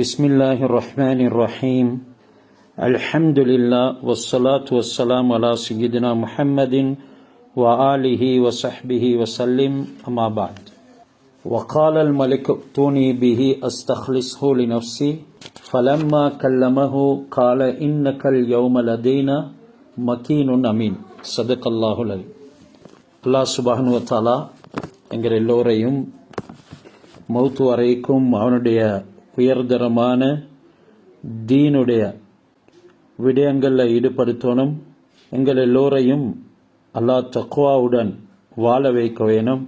பிஸ்மில்லாஹி ரஹ்மானி ரஹீம். அல்ஹம்துலில்லாஹ் வஸ்ஸலாத்து வஸ்ஸலாம் அலா சய்யிதினா முஹம்மதின் வ ஆலிஹி வ ஸஹ்பிஹி வஸல்லிம். அம்மா பஅத். وقال الملك ائتوني به استخلصه لنفسي فلما كلمه قال انك اليوم لدينا مكين امين. صدق الله العظيم. அல்லாஹ் சுப்ஹானஹு வ தஆலா எங்கள் எல்லோரையும் மௌத் வரைக்கும் அவனுடைய உயர்தரமான தீனுடைய விடயங்களில் ஈடுபடுத்தணும். எங்கள் எல்லோரையும் அல்லாஹ் தக்வாவுடன் வாழ வைக்க வேணும்.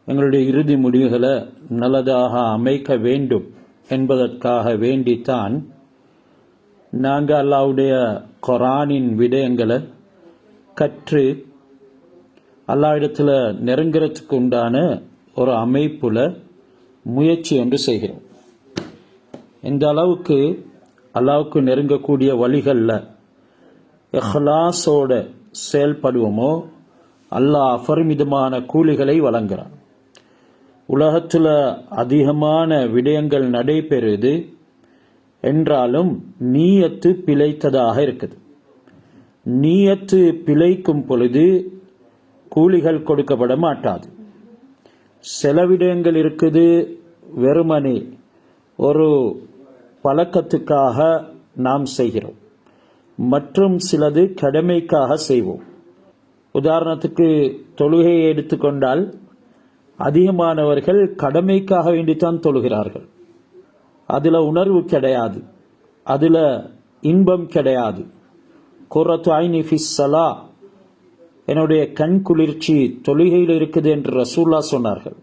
எங்களுடைய இறுதி முடிவுகளை நல்லதாக அமைக்க வேண்டும் என்பதற்காக வேண்டித்தான் நாங்கள் அல்லாஹ்வுடைய குர்ஆனின் விடயங்களை கற்று அல்லாஹ்விடத்தில் நெருங்கிறதுக்கு உண்டான ஒரு அமைப்புல முயற்சி ஒன்று செய்கிறோம். இந்த அளவுக்கு அல்லாஹ்வுக்கு நெருங்கக்கூடிய வழிகளில் இஹ்லாஸோட செயல்படுவோமோ அல்லாஹ் அபரிமிதமான கூலிகளை வழங்குகிறான். உலகத்தில் அதிகமான விடயங்கள் நடைபெறுது என்றாலும் நீயத்து பிழைத்ததாக இருக்குது. நீயத்து பிழைக்கும் பொழுது கூலிகள் கொடுக்கப்பட மாட்டாது. சில விடயங்கள் இருக்குது வெறுமனே ஒரு பழக்கத்துக்காக நாம் செய்கிறோம், மற்றும் சிலது கடமைக்காக செய்வோம். உதாரணத்துக்கு தொழுகையை எடுத்துக்கொண்டால் அதிகமானவர்கள் கடமைக்காக வேண்டித்தான் தொழுகிறார்கள். அதில் உணர்வு கிடையாது, அதில் இன்பம் கிடையாது. குர்ரத்து ஐனி ஃபிஸ் ஸலா, என்னுடைய கண் குளிர்ச்சி தொழுகையில் இருக்குது என்று ரசூலுல்லாஹ் சொன்னார்கள்.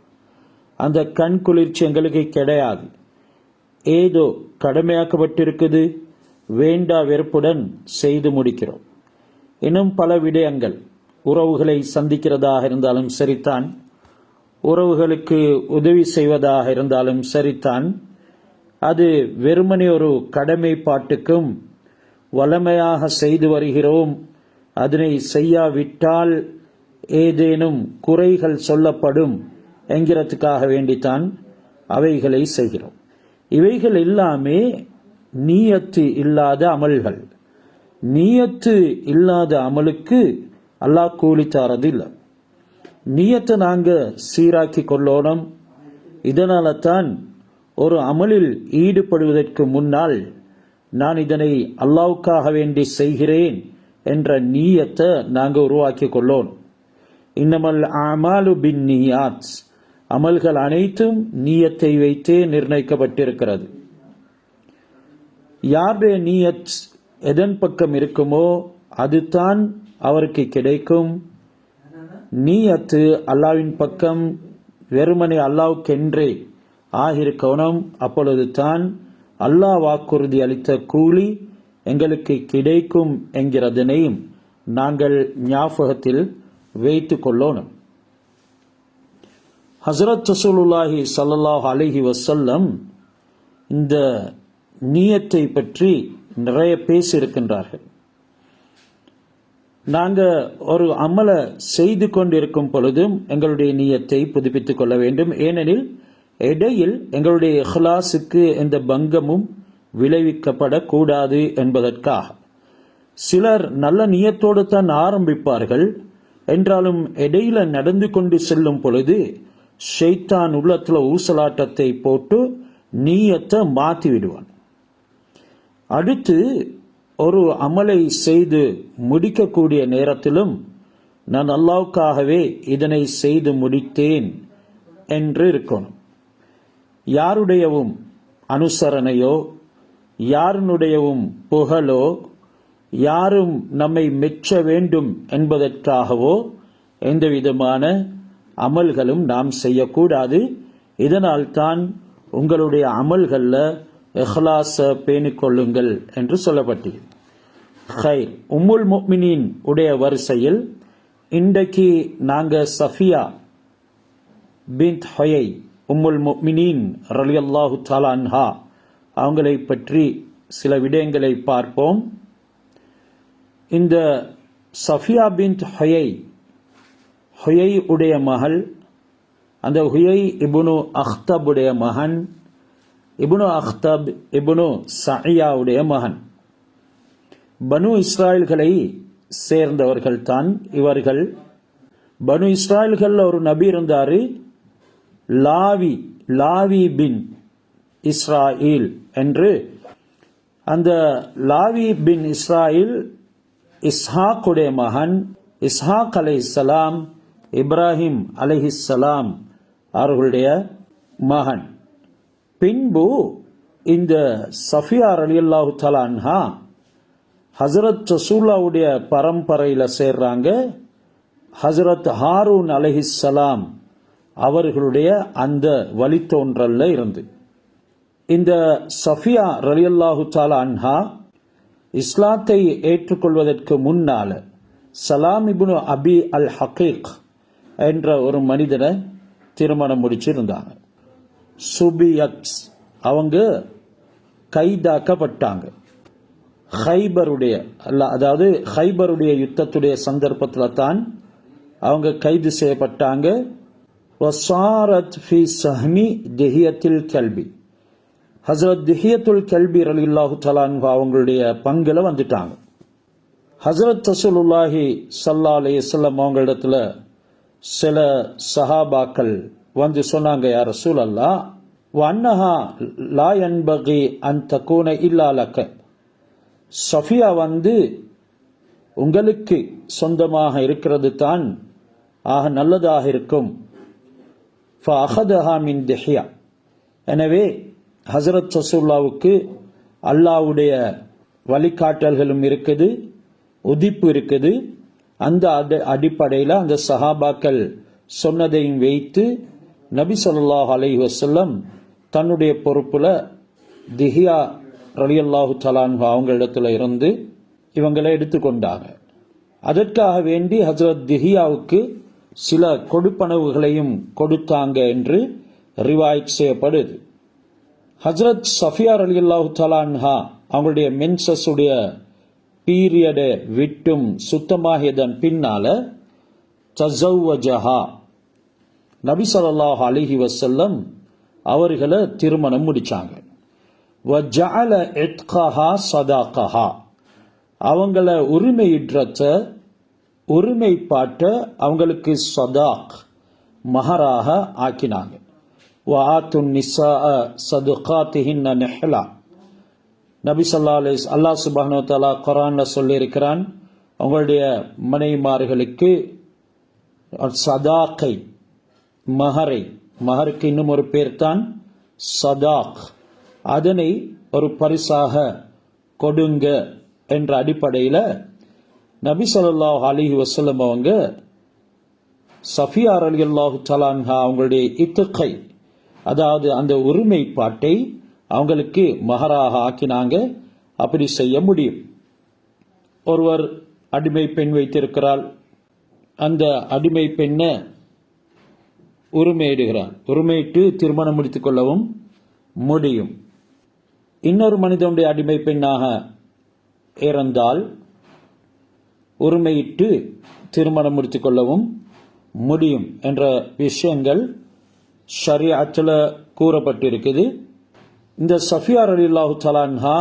அந்த கண் குளிர்ச்சி எங்களுக்கு கிடையாது. ஏதோ கடமையாக்கப்பட்டிருக்குது, வேண்டா வெறுப்புடன் செய்து முடிக்கிறோம். இன்னும் பல விடயங்கள், உறவுகளை சந்திக்கிறதாக இருந்தாலும் சரித்தான், உறவுகளுக்கு உதவி செய்வதாக இருந்தாலும் சரித்தான், அது வெறுமனே ஒரு கடமைப்பாட்டுக்கும் வளமையாக செய்து வருகிறோம். அதனை செய்யாவிட்டால் ஏதேனும் குறைகள் சொல்லப்படும் என்கிறதுக்காக வேண்டித்தான் அவைகளை செய்கிறோம். இவைகள் எல்லாமே நீயத்து இல்லாத அமல்கள். நீயத்து இல்லாத அமலுக்கு அல்லாஹ் கூலி தாரது இல்லை. நீயத்தை நாங்கள் சீராக்கி கொள்ளணும். இதனால தான் ஒரு அமலில் ஈடுபடுவதற்கு முன்னால் நான் இதனை அல்லாஹ்வுக்காக வேண்டி செய்கிறேன் என்ற நீயத்தை நாங்கள் உருவாக்கி கொள்ளணும். இன்னமல் அமாலு பின் நியாத், அமல்கள் அனைத்தும் நீயத்தை வைத்தே நிர்ணயிக்கப்பட்டிருக்கிறது. யாருடைய நீயத் எதன் பக்கம் இருக்குமோ அதுதான் அவருக்கு கிடைக்கும். நீயத்து அல்லாஹ்வின் பக்கம் வெறுமனே அல்லாஹ்வுக்கென்றே ஆகியிருக்கணும். அப்பொழுது தான் அல்லாஹ் வாக்குறுதி அளித்த கூலி எங்களுக்கு கிடைக்கும் என்கிறதனையும் நாங்கள் ஞாபகத்தில் வைத்துக் கொள்ளணும். ஹஸ்ரத் ரசூலுல்லாஹி ஸல்லல்லாஹு அலைஹி வஸல்லம் இந்த நீயத்தை பற்றி நிறைய பேசியிருக்கின்றார்கள். நாங்கள் ஒரு அமலை செய்து கொண்டிருக்கும் பொழுதும் எங்களுடைய நீயத்தை புதுப்பித்துக் கொள்ள வேண்டும். ஏனெனில் இடையில் எங்களுடைய இஹ்லாஸுக்கு எந்த பங்கமும் விளைவிக்கப்படக்கூடாது என்பதற்காக. சிலர் நல்ல நீயத்தோடு தான் ஆரம்பிப்பார்கள், என்றாலும் இடையில நடந்து கொண்டு செல்லும் பொழுது ஷைத்தான் உள்ளத்துல ஊசலாட்டத்தை போட்டு நீயத்தை மாற்றி விடுவான். அடுத்து ஒரு அமலை செய்து முடிக்கக்கூடிய நேரத்திலும் நான் அல்லாஹ்வுக்காகவே இதனை செய்து முடித்தேன் என்று இருக்கணும். யாருடையவும் அனுசரணையோ யாருடையவும் புகழோ யாரும் நம்மை மெச்ச வேண்டும் என்பதற்காகவோ எந்த விதமான அமல்களும் நாம் செய்யக்கூடாது. இதனால் தான் உங்களுடைய அமல்களில் இஹ்லாஸ பேணிக்கொள்ளுங்கள் என்று சொல்லப்பட்டது. ஹைர், உம்முல் முஃமினீன் உடைய வரிசையில் இன்றைக்கு நாங்கள் சஃபியா பின்த் ஹுயை உம்முல் முஃமினீன் ரலியல்லாஹு தஆலா அன்ஹா அவங்களை பற்றி சில விடயங்களை பார்ப்போம். இந்த சஃபியா பின்த் ஹுயை உடைய மகள், அந்த ஹுயை இப்னு அக்தபுடைய மகன், இப்னு அக்தப் இப்னு சஇயாவுடைய மகன். பனு இஸ்ராயல்களை சேர்ந்தவர்கள் தான் இவர்கள். பனு இஸ்ராயல்கள் ஒரு நபி இருந்தாரு, லாவி பின் இஸ்ராயில் என்று. அந்த லாவி பின் இஸ்ராயில் இஸ்ஹாக்குடைய மகன். இஸ்ஹாக் அலைஹிஸ்ஸலாம் இப்ராஹிம் அலைஹிஸ்ஸலாம் அவர்களுடைய மகன். பின்பு இந்த சஃபியா ரலியல்லாஹு தஆலா அன்ஹா ஹஜ்ரத் ரசூலுல்லாஹ்வுடைய பரம்பரையில் சேர்றாங்க. ஹஜ்ரத் ஹாரூன் அலைஹிஸ்ஸலாம் அவர்களுடைய அந்த வழித்தோன்றல்ல இருந்து. இந்த சஃபியா ரலியல்லாஹு தஆலா அன்ஹா இஸ்லாத்தை ஏற்றுக்கொள்வதற்கு முன்னால சலாம் இப்னு அபி அல் ஹகீக் என்ற ஒரு மனிதனை திருமணம் முடிச்சிருந்தாங்க. சுபியத் அவங்க கைதாக்கப்பட்டாங்க. ஹைபருடைய யுத்தத்துடைய சந்தர்ப்பத்தில் தான் அவங்க கைது செய்யப்பட்டாங்க. வசாரத் ஃபி சஹ்மி திஹியத்தில் கல்பி, ஹஜ்ரத் திஹியத்துல் கல்பி ரலியல்லாஹு தஆலா அன்ஹு அவங்களுடைய பங்குல வந்துட்டாங்க. ஹஜ்ரத் ரசூலுல்லாஹி ஸல்லல்லாஹு அலைஹி வஸல்லம் அவங்களிடத்துல சில சஹாபாக்கள் வந்து சொன்னாங்க, யா ரசூலல்லாஹ் வன்னஹா லா யன்பகி அன் தகூன இல்லா லக, சஃபியா வந்து உங்களுக்கு சொந்தமாக இருக்கிறது தான் ஆக நல்லதாக இருக்கும். ஃபஅஹதஹா மின் திஹ்யா, எனவே ஹஜ்ரத் ரசூலுல்லாஹ்வுக்கு அல்லாஹ்வுடைய வழிகாட்டல்களும் இருக்குது, உதிப்பு இருக்குது. அந்த அடிப்படையில் அந்த சஹாபாக்கள் சொன்னதையும் வைத்து நபி ஸல்லல்லாஹு அலைஹி வஸல்லம் தன்னுடைய பொறுப்புல திஹ்யா ரலியல்லாஹு தஆலா அன்ஹு அவங்களிடத்துல இருந்து இவங்களை எடுத்துக்கொண்டாங்க. அதற்காக வேண்டி ஹஜ்ரத் திஹ்யாவுக்கு சில கொடுப்பனவுகளையும் கொடுத்தாங்க என்று ரிவாயத் செய்யப்படுது. ஹஜ்ரத் சஃபியா ரலியல்லாஹு தஆலா அன்ஹா அவங்களுடைய மென்சஸ் உடைய பீரியடை விட்டும் சுத்தமாகியதன் பின்னால தஸவ்வஜஹா, நபி ஸல்லல்லாஹு அலைஹி வஸல்லம் அவர்களை திருமணம் முடிச்சாங்க. வஜஅல இத்கஹா சதாகஹா, அவங்கள உரிமைப்பாட்ட அவங்களுக்கு சதாக் மஹராக ஆக்கினாங்க. வஆத்துன் நிஸாஅ ஸதுகாத்திஹின்ன நிஹ்லா, நபி ஸல்லல்லாஹு அலைஹி அல்லாஹ் சுப்ஹானஹு வ தஆலா குர்ஆன்ல சொல்லி இருக்கிறான், அவங்களுடைய மனைவிமார்களுக்கு சதாக்கை மஹருக்கு இன்னும் ஒரு பேர் தான் சதாக், அதனை ஒரு பரிசாக கொடுங்க என்ற அடிப்படையில் நபி ஸல்லல்லாஹு அலைஹி வஸல்லம் அவங்க சஃபியா ரலியல்லாஹு தஆலா அன்ஹா அவங்களுடைய இத்கை, அதாவது அந்த உரிமைப்பாட்டை அவங்களுக்கு மஹராக ஆக்கினாங்க. அப்படி செய்ய முடியும். ஒருவர் அடிமை பெண் வைத்திருக்கிறாள், அந்த அடிமை பெண்ணை உரிமையிட்டு திருமணம் முடித்துக் கொள்ளவும் முடியும். இன்னொரு மனிதனுடைய அடிமை பெண்ணாக இறந்தால் உரிமையிட்டு திருமணம் முடித்துக் கொள்ளவும் முடியும் என்ற விஷயங்கள் ஷரீஅத்தில் கூறப்பட்டிருக்குது. இந்த சஃபியா ரலியல்லாஹு தஆலா அன்ஹா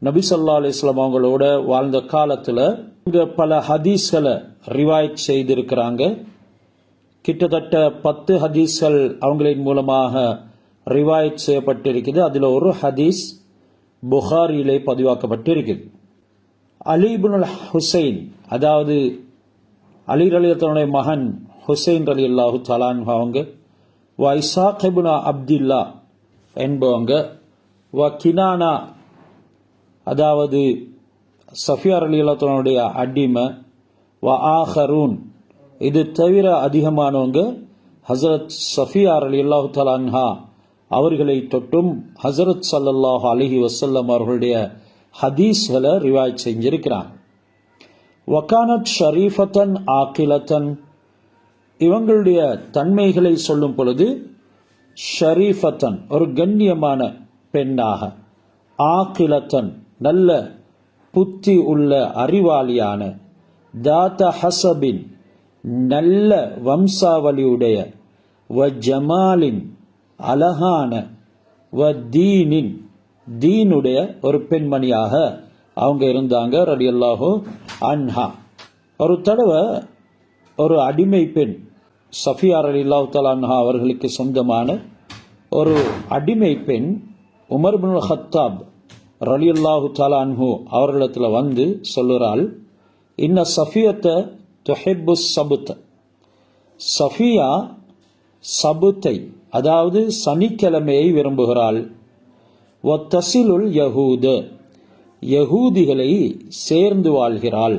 நபி ஸல்லல்லாஹு அலைஹி வஸல்லம் அவங்களோட வாழ்ந்த காலத்தில் இங்க பல ஹதீஸ்களை ரிவாயத் செய்திருக்கிறாங்க. கிட்டத்தட்ட 10 ஹதீஸ்கள் அவங்களின் மூலமாக ரிவாயத் செய்யப்பட்டிருக்குது. அதில் ஒரு ஹதீஸ் புகாரியிலே பதிவாக்கப்பட்டிருக்குது. அலி இப்னுல் ஹுசைன், அதாவது அலி ரலியல்லாஹு மகன் ஹுசைன் ரலியல்லாஹு தஆலா அன்ஹு அவங்க, வ இஸ்ஹாக் இப்னு அப்துல்லா என்பவங்க, வ கினானா, அதாவது சஃபியா ரலியல்லாஹு அன்ஹுடைய அடிமை, வ ஆஹரூன், இது தவிர அதிகமானவங்க ஹஜ்ரத் சஃபியா ரலியல்லாஹு தஆலா அன்ஹா அவர்களை தொட்டும் ஹஜ்ரத் ஸல்லல்லாஹு அலைஹி வஸல்லம் அவர்களுடைய ஹதீஸ்களை ரிவாயத் செஞ்சிருக்கிறாங்க. வகானத் ஷரீஃபத்தன் ஆகிலத்தன், இவங்களுடைய தன்மைகளை சொல்லும் பொழுது ஷரீஃபத்தன் ஒரு கண்ணியமான பெண்ணாக, ஆகிலத்தன் நல்ல புத்தி உள்ள அறிவாளியான, தாத்த ஹசபின் நல்ல வம்சாவளியுடைய, வ ஜமாலின் அழகான, வ தீனின், தீனுடைய ஒரு பெண்மணியாக அவங்க இருந்தாங்க ரலியல்லாஹு அன்ஹா. ஒரு தடவை ஒரு அடிமை பெண், சஃபியா ரலியல்லாஹு தஆலா அன்ஹா அவர்களுக்கு சொந்தமான ஒரு அடிமை பெண் உமர் இப்னுல் ஹத்தாப் ரலியல்லாஹு தஆலா அன்ஹு அவர்களிடத்தில் வந்து சொல்லுறாள், இன்ன சஃபியத்தை துஹிப்பு சபுத், சஃபியா சபுத்தை அதாவது சனிக்கிழமையை விரும்புகிறாள். வத்தசிலுல் யஹூத, யகூதிகளை சேர்ந்து வாழ்கிறாள்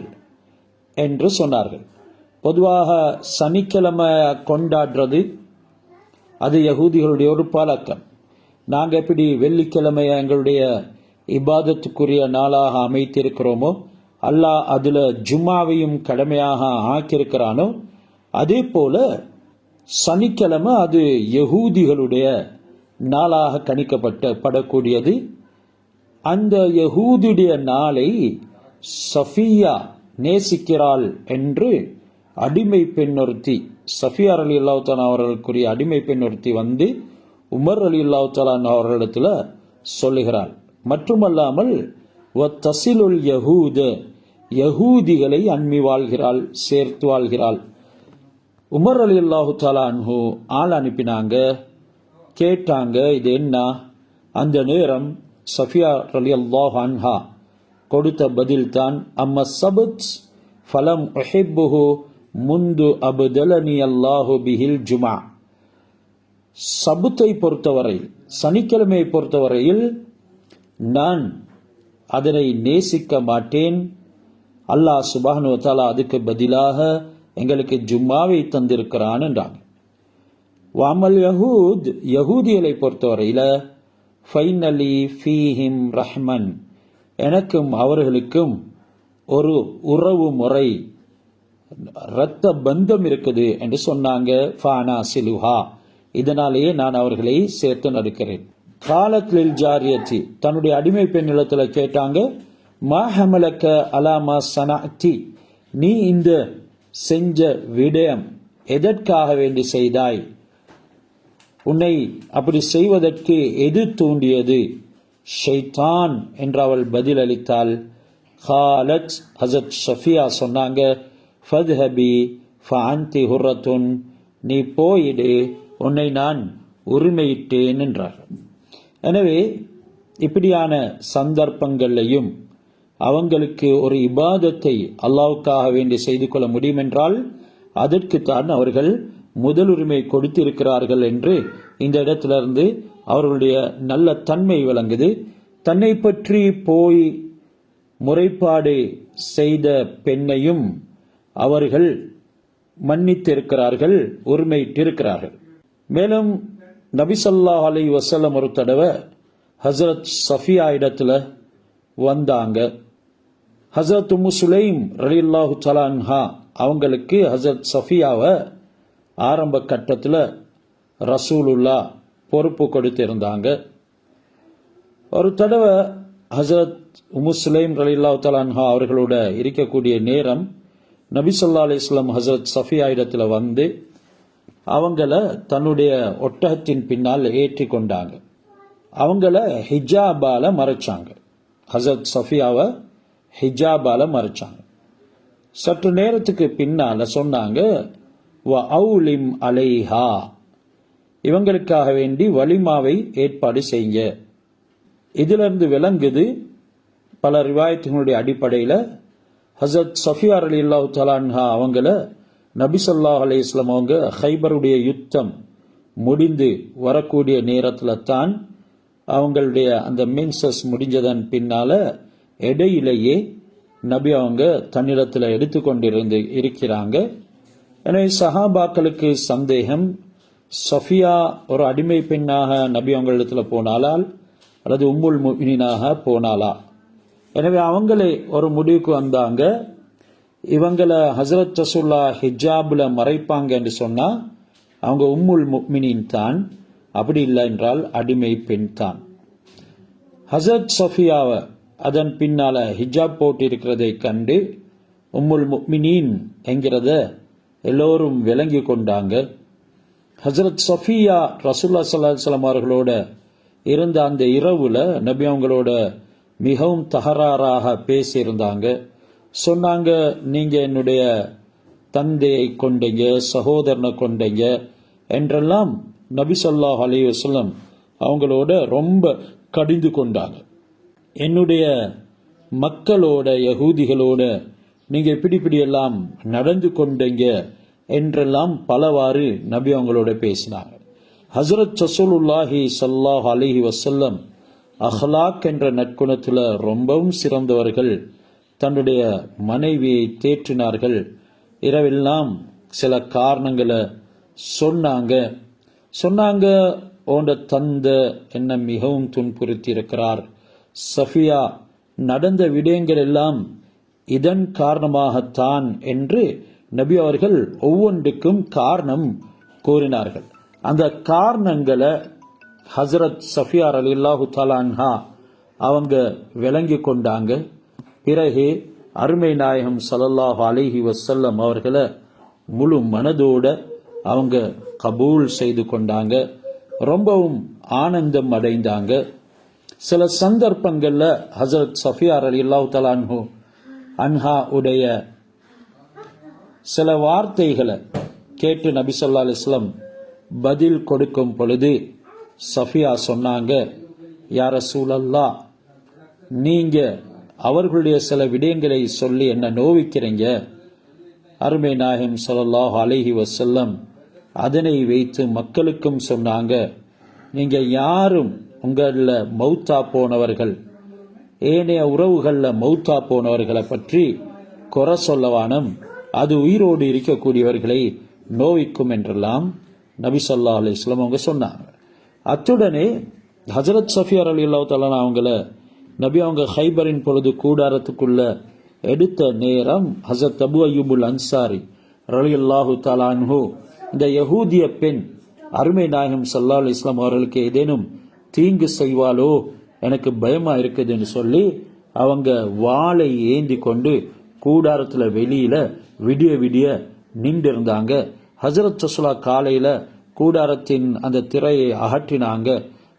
என்று சொன்னார்கள். பொதுவாக சனிக்கிழமை கொண்டாடுறது அது யகூதிகளுடைய ஒரு பழக்கம். நாங்கள் எப்படி வெள்ளிக்கிழமையை எங்களுடைய இபாதத்துக்குரிய நாளாக அமைத்திருக்கிறோமோ, அல்லாஹ் அதில் ஜும்மாவையும் கடமையாக ஆக்கியிருக்கிறானோ, அதே போல சனிக்கிழமை அது யகூதிகளுடைய நாளாக கணிக்கப்படக்கூடியது. அந்த யகூதியுடைய நாளை சஃபியா நேசிக்கிறாள் என்று அடிமை பெண்ணொருத்தி, சஃபியா ரலியல்லாஹு தஆலா அவர்களுக்குரிய அடிமை பெண்ணொருத்தி வந்து உமர் ரலியல்லாஹு தஆலா அவர்களிடத்தில் சொல்லுகிறாள். மட்டுமல்லாமல் வத்தசிலுல் யஹூத, யகூதிகளை அண்மி வாழ்கிறாள், சேர்த்து வாழ்கிறாள். உமர் ரலியல்லாஹு தஆலா அன்ஹு ஆள் அனுப்பினாங்க, கேட்டாங்க இது என்ன. அந்த நேரம் சஃபியா ரலியல்லாஹு அன்ஹா கொடுத்த பதில் தான், அம்ம சபத் ஃபலம் உஹிப்புஹு முந்து அபுதலனி அல்லாஹு பிஹில் ஜுமா. சபுத்தை பொறுத்தவரையில், சனிக்கிழமையை பொறுத்தவரையில் நான் அதனை நேசிக்க மாட்டேன். அல்லாஹ் சுப்ஹானஹு வ தஆலா அதுக்கு பதிலாக எங்களுக்கு ஜும்மாவை தந்திருக்கிறான் என்றாங்க. வாமல் யஹூத், யகூதிகளை பொறுத்தவரையில் ஃபைனலி ஃபீஹிம் ரஹ்மன், எனக்கும் அவர்களுக்கும் ஒரு உறவு முறை, இரத்த பந்தம் இருக்குது என்று சொன்னாங்க. ஃபானா சிலுஹா, இதனாலேயே நான் அவர்களை சேர்த்து நடக்கிறேன். காலத்தில் ஜாரியத்தி, தன்னுடைய அடிமை பெண் நிலத்தில் கேட்டாங்க, மா ஹமலக்க அலாமா சனஅத்தி, நீ இந்த செஞ்ச விடயம் எதற்காக வேண்டி செய்தாய், உன்னை அப்படி செய்வதற்கு எது தூண்டியது? ஷைத்தான் என்று அவள் பதில் அளித்தாள். காலத், ஹஸரத் ஷஃபியா சொன்னாங்க, ஃபத்ஹபி ஃபஅன்தி ஹுர்ரத்துன், நீ போயிடு, உன்னை நான் உரிமையிட்டேன் என்றார். எனவே இப்படியான சந்தர்ப்பங்களையும் அவங்களுக்கு ஒரு இபாதத்தை அல்லாஹ்வுக்காக வேண்டி செய்து கொள்ள முடியும் என்றால் அதற்குத்தான் அவர்கள் முதலுரிமை கொடுத்திருக்கிறார்கள் என்று இந்த இடத்திலிருந்து அவர்களுடைய நல்ல தன்மை விளங்குது. தன்னை பற்றி போய் முறைப்பாடு செய்த பெண்ணையும் அவர்கள் மன்னித்திருக்கிறார்கள், உரிமையிட்டிருக்கிறார்கள். மேலும் நபி ஸல்லல்லாஹு அலைஹி வஸல்லம் ஒரு தடவை ஹஸரத் சஃபியா இடத்துல வந்தாங்க. ஹஸரத் உம்மு சுலைம் ரலியல்லாஹு தஆலா அன்ஹா அவங்களுக்கு ஹஸரத் சஃபியாவை ஆரம்ப கட்டத்தில் ரசூலுல்லா பொறுப்பு கொடுத்திருந்தாங்க. ஒரு தடவை ஹஸரத் உம்மு சுலைம் ரலியல்லாஹு தஆலா அன்ஹா அவர்களோட இருக்கக்கூடிய நேரம் நபி ஸல்லல்லாஹு அலைஹி வஸல்லம் ஹஸரத் சஃபியா இடத்துல வந்து அவங்கள தன்னுடைய ஒட்டகத்தின் பின்னால் ஏற்றி கொண்டாங்க. அவங்கள ஹிஜாபால மறைச்சாங்க. ஹஸரத் சஃபியாவை ஹிஜாபால மறைச்சாங்க. சற்று நேரத்துக்கு பின்னால சொன்னாங்க, வ அவுலிம் அலைஹா, இவங்களுக்காக வேண்டி வலிமாவை ஏற்பாடு செய்ய. இதிலிருந்து விளங்குது, பல ரிவாயத்துகளுடைய அடிப்படையில் ஹஸரத் சஃபியா ரலியல்லாஹு தஆலா அன்ஹா அவங்கள நபி ஸல்லல்லாஹு அலைஹி வஸல்லம் அவங்க ஹைபருடைய யுத்தம் முடிந்து வரக்கூடிய நேரத்தில் தான் அவங்களுடைய அந்த மென்சஸ் முடிஞ்சதன் பின்னால இடையிலேயே நபி அவங்க தன்னிடத்தில் எடுத்துக்கொண்டிருந்து இருக்கிறாங்க. எனவே சஹாபாக்களுக்கு சந்தேகம், சஃபியா ஒரு அடிமை பெண்ணாக நபி அவங்களிடத்தில் போனாலால் அல்லது உம்முல் முஃமினீனாக போனாலா. எனவே அவங்களே ஒரு முடிவுக்கு வந்தாங்க, இவங்களை ஹஸரத் ரசூலுல்லாஹ் ஹிஜாப்ல மறைப்பாங்க என்று சொன்னா அவங்க உம்முல் முஃமினீன் தான், அப்படி இல்லை என்றால் அடிமை பெண் தான். ஹஸரத் சஃபியாவை அதன் பின்னால ஹிஜாப் போட்டு இருக்கிறதை கண்டு உம்முல் முஃமினீன் என்கிறத எல்லோரும் விளங்கி கொண்டாங்க. ஹஸரத் சஃபியா ரசூலுல்லாஹ் ஸல்லல்லாஹு அலைஹி வஸல்லம் அவர்களோட இருந்த அந்த இரவுல நபி அவங்களோட மிகவும் தகராறாக பேசியிருந்தாங்க. சொன்னாங்க, நீங்க என்னுடைய தந்தையை கொண்டீங்க, சகோதரனை கொண்டீங்க என்றெல்லாம் நபி ஸல்லல்லாஹு அலைஹி வஸல்லம் அவங்களோட ரொம்ப கடிந்து கொண்டாங்க. என்னுடைய மக்களோட யகூதிகளோட நீங்க இப்படி எல்லாம் நடந்து கொண்டீங்க என்றெல்லாம் பலவாறு நபி அவங்களோட பேசினாங்க. ஹஸ்ரத் ரசூலுல்லாஹி ஸல்லல்லாஹு அலைஹி வஸல்லம் அஹ்லாக் என்ற நற்குணத்துல ரொம்பவும் சிறந்தவர்கள். தன்னுடைய மனைவியை தேற்றினார்கள். இரவெல்லாம் சில காரணங்களை சொன்னாங்க. ஓண்ட தந்த என்ன மிகவும் துன்புறுத்தி இருக்கிறார். சஃபியா நடந்த விடயங்கள் எல்லாம் இதன் காரணமாகத்தான் என்று நபி அவர்கள் ஒவ்வொன்றுக்கும் காரணம் கூறினார்கள். அந்த காரணங்களை ஹசரத் சஃபியா ரலியல்லாஹு தஆலா அன்ஹா அவங்க விளங்கி கொண்டாங்க. பிறகு அருமை நாயகம் ஸல்லல்லாஹு அலைஹி வஸல்லம் அவர்களை முழு மனதோட அவங்க கபூல் செய்து கொண்டாங்க. ரொம்பவும் ஆனந்தம் அடைந்தாங்க. சில சந்தர்ப்பங்கள்ல ஹசரத் சஃபியா ரலியல்லாஹு தஆலா அன்ஹா உடைய சில வார்த்தைகளை கேட்டு நபி ஸல்லல்லாஹு அலைஹி வஸல்லம் பதில் கொடுக்கும் பொழுது சஃபியா சொன்னாங்க, யா ரசூலல்லாஹ், நீங்க அவர்களுடைய சில விடயங்களை சொல்லி என்ன நோவிக்கிறீங்க. அருமை நாயகம் ஸல்லல்லாஹு அலைஹி வஸல்லம் அதனை வைத்து மக்களுக்கும் சொன்னாங்க, நீங்க யாரும் உங்கள மௌத்தா போனவர்கள், ஏனைய உறவுகள்ல மௌத்தா போனவர்களை பற்றி குறை சொல்லவானம், அது உயிரோடு இருக்கக்கூடியவர்களை நோவிக்கும் என்றெல்லாம் நபி ஸல்லல்லாஹு அலைஹி வஸல்லம் அவங்க சொன்னாங்க. அத்துடனே ஹஜரத் சஃபியா ரலியல்லாஹு தஆலா அவங்கள நபி அவங்க ஹைபரின் பொழுது கூடாரத்துக்குள்ள எடுத்த நேரம் ஹசரத் அபு அய்யூபுல் அன்சாரி ரலியல்லாஹு தஆலா அன்ஹு, இந்த யஹூதிய பெண் அருமை நாயகம் ஸல்லல்லாஹு அலைஹி வஸல்லம் அவர்களுக்கு ஏதேனும் தீங்கு செய்வாளோ எனக்கு பயமா இருக்குதுன்னு சொல்லி அவங்க வாளை ஏந்தி கொண்டு கூடாரத்துல வெளியில விடிய நின்று இருந்தாங்க. ஹசரத் ரசூலுல்லாஹ் காலையில கூடாரத்தின் அந்த திரையை அகற்றினாங்க.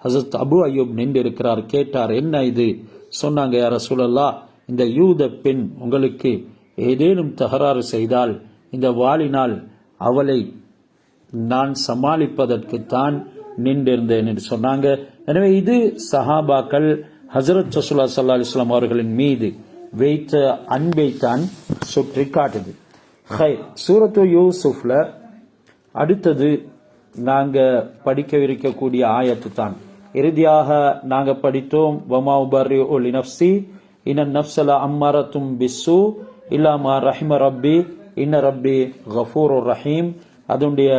ஹசரத் அபு அய்யூப் நின்று இருக்கிறார். கேட்டார், என்ன இது? சொன்னாங்க, யா ரசூலல்லாஹ், இந்த யூத பெண் உங்களுக்கு ஏதேனும் தகராறு செய்தால் இந்த வாளினால் அவளை நான் சமாளிப்பதற்குத்தான் நின்றிருந்தேன் என்று சொன்னாங்க. எனவே இது சஹாபாக்கள் ஹசரத் ரசூலுல்லாஹ் ஸல்லல்லாஹு அலைஹி வஸல்லம் அவர்களின் மீது வைத்த அன்பை தான் சுற்றி காட்டுது. சூரத்து யூசுஃப்ல அடுத்தது நாங்க படிக்கவிருக்கக்கூடிய ஆயத்து தான். இறுதியாக நாங்க படித்தோம், வமா உபர்ரிஉ லினஃப்ஸி இன்ன நஃப்ஸல அம்மாரத்தும் பிஸ்ஸூ இல்லா மா ரஹிம ரப்பி இன்ன ரப்பி கஃபூருர் ரஹீம். அதனுடைய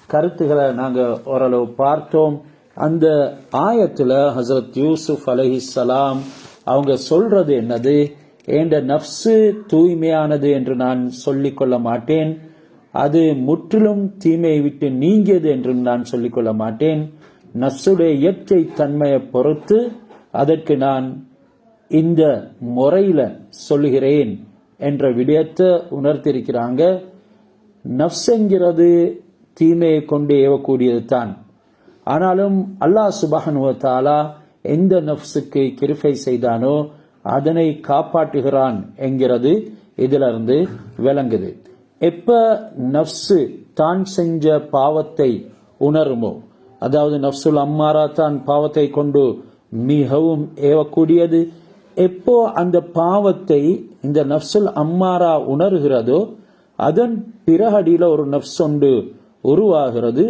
கருத்துக்களை நாங்க ஓரளவு பார்த்தோம். அந்த ஆயத்துல ஹசரத் யூசுப் அலைஹிஸ்ஸலாம் அவங்க சொல்றது என்னது? என்ற நஃப்ஸு தூய்மையானது என்று நான் சொல்லிக் கொள்ள மாட்டேன், அது முற்றிலும் தீமையை விட்டு நீங்கியது என்றும் நான் சொல்லிக்கொள்ள மாட்டேன். நஃப்ஸுடைய இயற்கை தன்மையை பொறுத்து அதற்கு நான் இந்த முறையில சொல்லுகிறேன் என்ற விடயத்தை உணர்த்திருக்கிறாங்க. நஃப்ஸுங்கிறது தீமையை கொண்டு ஏவக்கூடியது தான். ஆனாலும் அல்லாஹ் சுப்ஹானஹு வ தஆலா எந்த நஃப்ஸுக்கு கிருபை செய்தானோ அதனை காப்பாற்றுகிறான் என்கிறது இதிலிருந்து விளங்குது. எப்ப நஃப்ஸு தான் செஞ்ச பாவத்தை உணருமோ, அதாவது நஃப்ஸுல் அம்மாரா தான் பாவத்தை கொண்டு மிகவும் ஏவக்கூடியது, எப்போ அந்த பாவத்தை இந்த நஃப்ஸுல் அம்மாரா உணர்கிறதோ அதன் பிறகடியில ஒரு நஃப்ஸ் ஒன்று உருவாகிறது.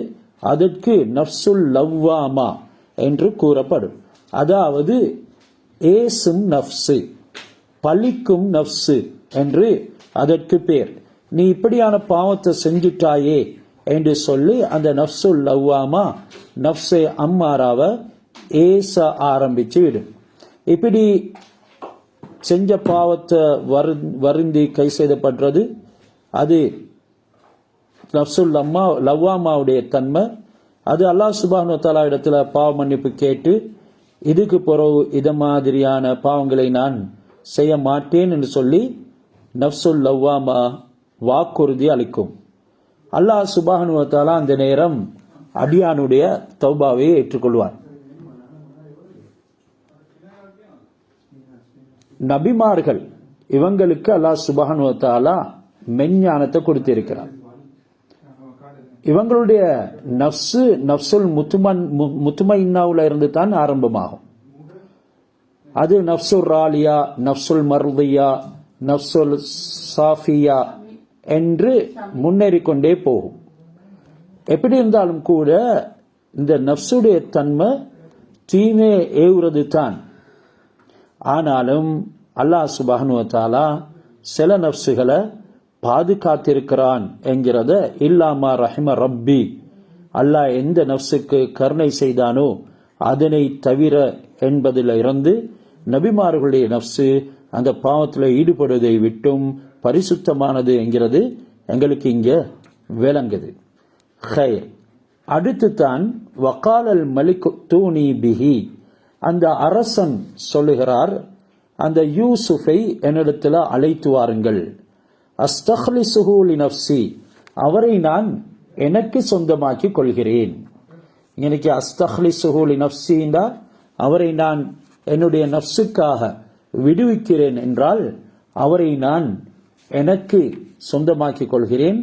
அதற்கு நஃப்ஸுல் லவ்வாமா என்று கூறப்படும். அதாவது ஏசும் நஃப்ஸு, பழிக்கும் நஃப்ஸு என்று அதற்கு பேர். நீ இப்படியான பாவத்தை செஞ்சுட்டாயே என்று சொல்லி அந்த நஃப்ஸுல் லவ்வாமா நஃப்ஸே அம்மாராவை ஏச ஆரம்பிச்சு விடும். இப்படி செஞ்ச பாவத்தை வருந்தி கை செய்தப்படுறது அது நஃப்ஸுல் லவ்வாமாவுடைய தன்மை. அது அல்லாஹ் சுப்ஹானஹு வ தஆலா இடத்துல பாவ மன்னிப்பு கேட்டு இதுக்கு பிறகு இத மாதிரியான பாவங்களை நான் செய்ய மாட்டேன் என்று சொல்லி நஃப்ஸுல் லவ்வாமா வாக்குறுதி அளிக்கும். அல்லாஹ் சுப்ஹானஹு வ தஆலா அந்த நேரம் அடியானுடைய தௌபாவை ஏற்றுக்கொள்வார். நபிமார்கள் இவங்களுக்கு அல்லாஹ் சுப்ஹானஹு வ தஆலா மெஞ்ஞானத்தை கொடுத்திருக்கிறார். இவங்களுடைய நஃப்சுல் முத்துமைன்னாவுல இருந்து தான் ஆரம்பமாகும். அது நஃப்சுல் ராலியா, நஃப்சுல் மர்தியா, நஃப்சுல் சாஃபியா என்று முன்னேறிக்கொண்டே போகும். எப்படி இருந்தாலும் கூட இந்த நஃப்சுடைய தன்மை தீமே ஏவுறது தான். ஆனாலும் அல்லாஹ் சுப்ஹானஹு வ தஆலா சில நஃப்சுகளை பாதுகாத்திருக்கிறான் என்கிறத இல்லாமா ரஹிம ரப்பி, அல்லாஹ் எந்த நஃப்சுக்கு கருணை செய்தானோ அதனை தவிர என்பதில் இருந்து நபிமார்களுடைய நஃப்சு அந்த பாவத்தில் ஈடுபடுவதை விட்டும் பரிசுத்தமானது என்கிறது எங்களுக்கு இங்க விளங்குது. ஹைர். அடுத்து தான் வகாலல் மலிக் தூணி பிஹி, அந்த அரசன் சொல்லுகிறார், அந்த யூசுஃபை என்னிடத்தில் அழைத்து வாருங்கள். அஸ்தக்லிசுஹு லினஃப்ஸி, அவரை நான் எனக்கு சொந்தமாக்கி கொள்கிறேன். இன்னைக்கு அஸ்தக்லிசுஹு லினஃப்ஸின்னா அவரை நான் என்னுடைய நஃப்ஸுக்காக விடுவிக்கிறேன் என்றால் அவரை நான் எனக்கு சொந்தமாக்கி கொள்கிறேன்.